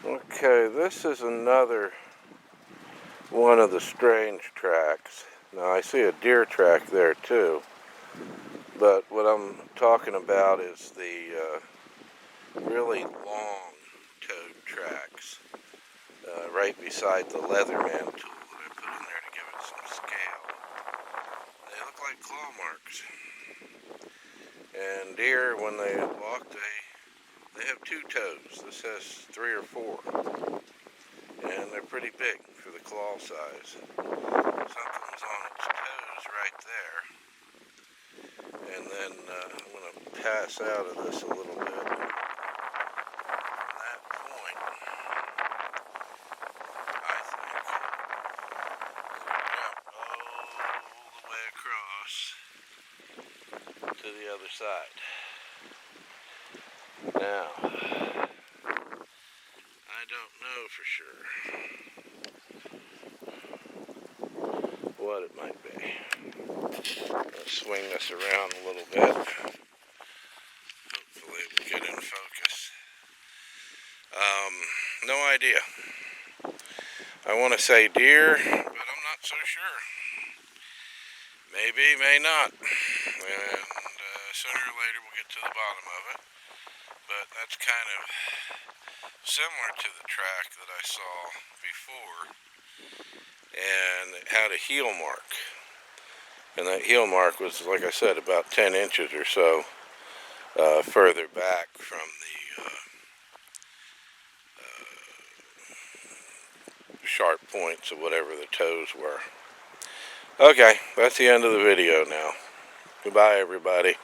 Okay, this is another one of the strange tracks. Now I see a deer track there too, but what I'm talking about is the really long toed tracks right beside the Leatherman tool that I put in there to give it some scale. They look like claw marks. And deer, when they walk, they have two toes. This has 3 or 4. And they're pretty big for the claw size. Something's on its toes right there. And then I'm going to pass out of this a little bit. From that point, I think, jump all the way across to the other side. Now, I don't know for sure what it might be. Let's swing this around a little bit. Hopefully it will get in focus. No idea. I want to say deer, but I'm not so sure. Maybe, may not. And sooner or later we'll get to the bottom of it. But that's kind of similar to the track that I saw before. And it had a heel mark. And that heel mark was, like I said, about 10 inches or so further back from the sharp points of whatever the toes were. Okay, that's the end of the video now. Goodbye, everybody.